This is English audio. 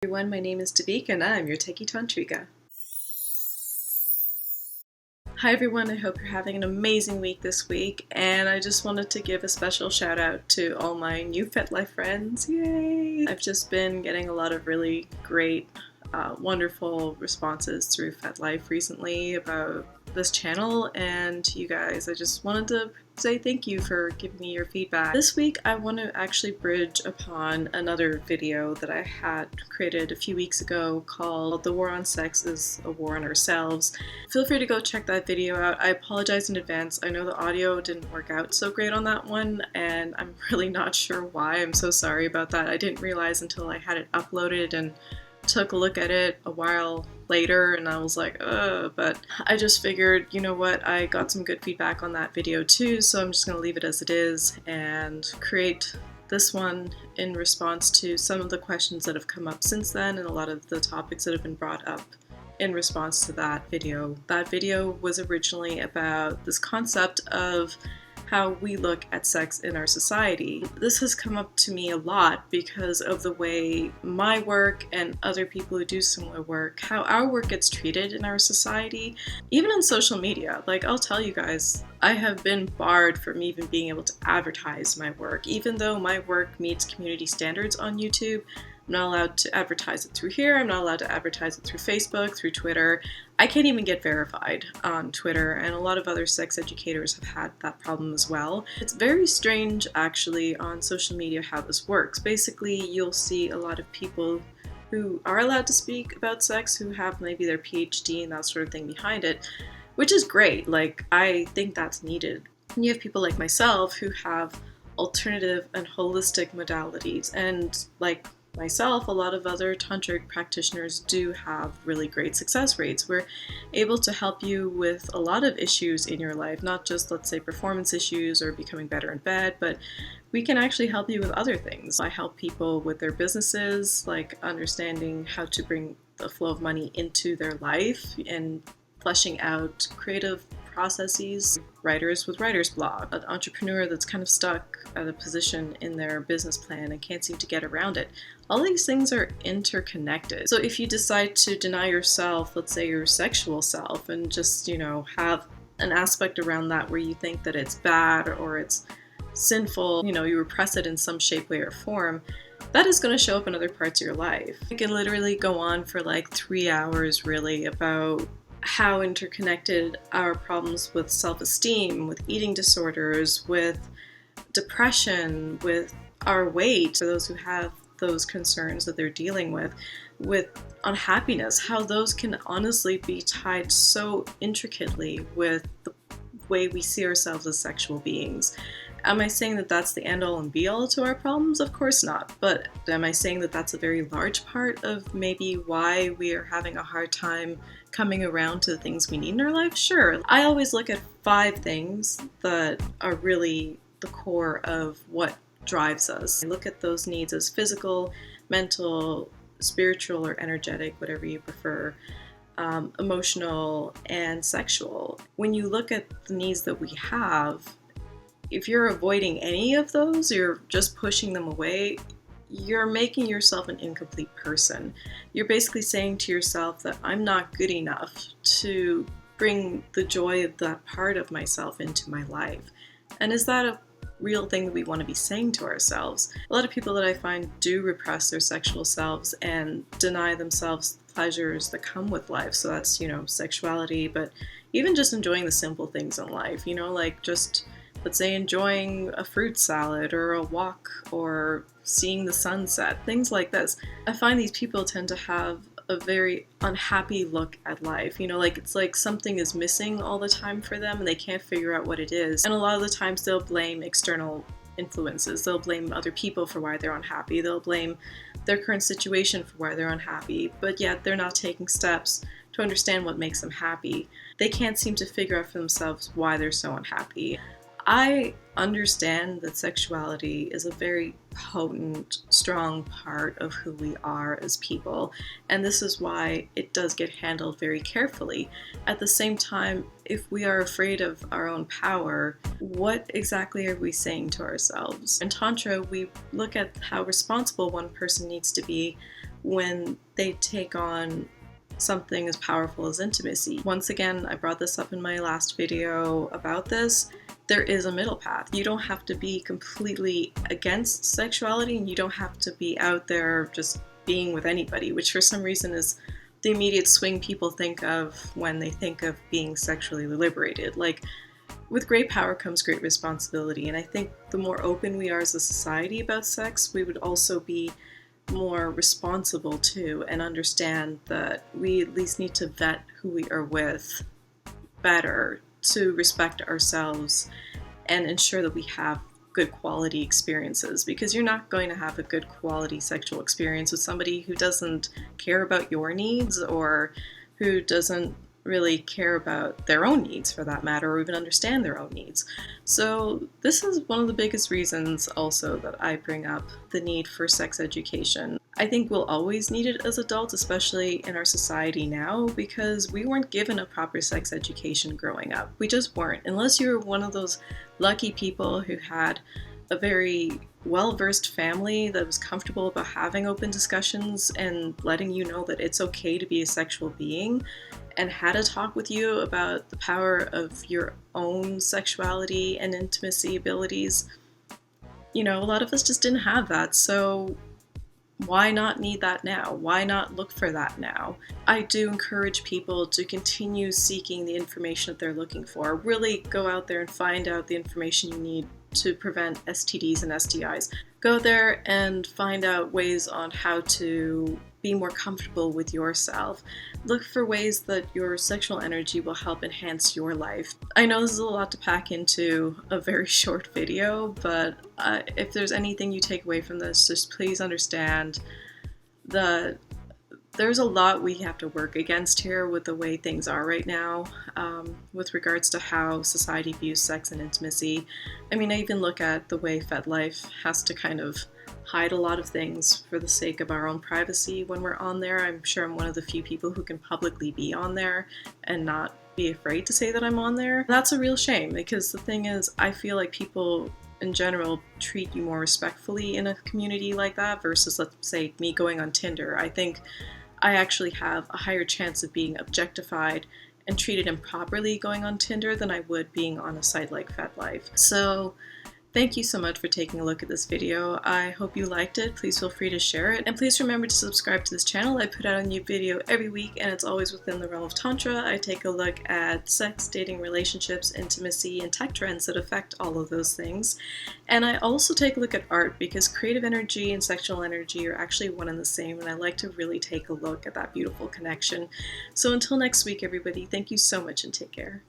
Everyone, my name is Devik and I'm your Techie Tantrika. Hi everyone, I hope you're having an amazing week this week, and I just wanted to give a special shout out to all my new FetLife friends. Yay! I've just been getting a lot of really great, wonderful responses through FetLife recently about this channel, and you guys, I just wanted to say thank you for giving me your feedback. This week I want to actually bridge upon another video that I had created a few weeks ago called "The War on Sex is a War on Ourselves." Feel free to go check that video out. I apologize in advance. I know the audio didn't work out so great on that one, and I'm really not sure why. I'm so sorry about that. I didn't realize until I had it uploaded and took a look at it a while later, and I was like, but I just figured, you know what, I got some good feedback on that video too, so I'm just gonna leave it as it is and create this one in response to some of the questions that have come up since then and a lot of the topics that have been brought up in response to that video. That video was originally about this concept of how we look at sex in our society. This has come up to me a lot because of the way my work and other people who do similar work, how our work gets treated in our society, even on social media. Like, I'll tell you guys, I have been barred from even being able to advertise my work. Even though my work meets community standards on YouTube, I'm not allowed to advertise it through here. I'm not allowed to advertise it through Facebook, through Twitter. I can't even get verified on Twitter, and a lot of other sex educators have had that problem as well. It's very strange, actually, on social media how this works. Basically, you'll see a lot of people who are allowed to speak about sex, who have maybe their PhD and that sort of thing behind it, which is great. Like, I think that's needed. And you have people like myself who have alternative and holistic modalities, and like myself, a lot of other tantric practitioners do have really great success rates. We're able to help you with a lot of issues in your life, not just, let's say, performance issues or becoming better in bed, but we can actually help you with other things. I help people with their businesses, like understanding how to bring the flow of money into their life and fleshing out creative processes. Writers with writer's block, an entrepreneur that's kind of stuck at a position in their business plan and can't seem to get around it. All these things are interconnected. So if you decide to deny yourself, let's say your sexual self, and just, have an aspect around that where you think that it's bad or it's sinful, you repress it in some shape, way, or form, that is going to show up in other parts of your life. I can literally go on for like 3 hours really about how interconnected our problems with self-esteem, with eating disorders, with depression, with our weight, for those who have those concerns that they're dealing with unhappiness, how those can honestly be tied so intricately with the way we see ourselves as sexual beings. Am I saying that that's the end-all and be-all to our problems? Of course not. But am I saying that that's a very large part of maybe why we are having a hard time coming around to the things we need in our life? Sure. I always look at 5 things that are really the core of what drives us. I look at those needs as physical, mental, spiritual, or energetic, whatever you prefer, emotional, and sexual. When you look at the needs that we have, if you're avoiding any of those, you're just pushing them away, you're making yourself an incomplete person. You're basically saying to yourself that I'm not good enough to bring the joy of that part of myself into my life. And is that a real thing that we want to be saying to ourselves? A lot of people that I find do repress their sexual selves and deny themselves the pleasures that come with life. So that's, sexuality, but even just enjoying the simple things in life, like just, let's say, enjoying a fruit salad or a walk or seeing the sunset, things like this. I find these people tend to have a very unhappy look at life. It's like something is missing all the time for them and they can't figure out what it is. And a lot of the times they'll blame external influences. They'll blame other people for why they're unhappy. They'll blame their current situation for why they're unhappy, but yet they're not taking steps to understand what makes them happy. They can't seem to figure out for themselves why they're so unhappy. I understand that sexuality is a very potent, strong part of who we are as people, and this is why it does get handled very carefully. At the same time, if we are afraid of our own power, what exactly are we saying to ourselves? In Tantra, we look at how responsible one person needs to be when they take on something as powerful as intimacy. Once again, I brought this up in my last video about this. There is a middle path. You don't have to be completely against sexuality, and you don't have to be out there just being with anybody, which for some reason is the immediate swing people think of when they think of being sexually liberated. Like, with great power comes great responsibility, and I think the more open we are as a society about sex, we would also be more responsible too, and understand that we at least need to vet who we are with better to respect ourselves and ensure that we have good quality experiences, because you're not going to have a good quality sexual experience with somebody who doesn't care about your needs, or who doesn't really care about their own needs for that matter, or even understand their own needs. So this is one of the biggest reasons also that I bring up the need for sex education. I think we'll always need it as adults, especially in our society now, because we weren't given a proper sex education growing up. We just weren't. Unless you were one of those lucky people who had a very well-versed family that was comfortable about having open discussions and letting you know that it's okay to be a sexual being, and had a talk with you about the power of your own sexuality and intimacy abilities. You know, a lot of us just didn't have that, so why not need that now? Why not look for that now? I do encourage people to continue seeking the information that they're looking for. Really go out there and find out the information you need to prevent STDs and STIs. Go there and find out ways on how to be more comfortable with yourself. Look for ways that your sexual energy will help enhance your life. I know this is a lot to pack into a very short video, but if there's anything you take away from this, just please understand that there's a lot we have to work against here with the way things are right now, with regards to how society views sex and intimacy. I mean, I even look at the way FetLife has to kind of hide a lot of things for the sake of our own privacy when we're on there. I'm sure I'm one of the few people who can publicly be on there and not be afraid to say that I'm on there. That's a real shame, because the thing is, I feel like people in general treat you more respectfully in a community like that versus, let's say, me going on Tinder. I think I actually have a higher chance of being objectified and treated improperly going on Tinder than I would being on a site like FetLife. So thank you so much for taking a look at this video. I hope you liked it. Please feel free to share it. And please remember to subscribe to this channel. I put out a new video every week, and it's always within the realm of Tantra. I take a look at sex, dating, relationships, intimacy, and tech trends that affect all of those things. And I also take a look at art, because creative energy and sexual energy are actually one and the same, and I like to really take a look at that beautiful connection. So until next week, everybody, thank you so much and take care.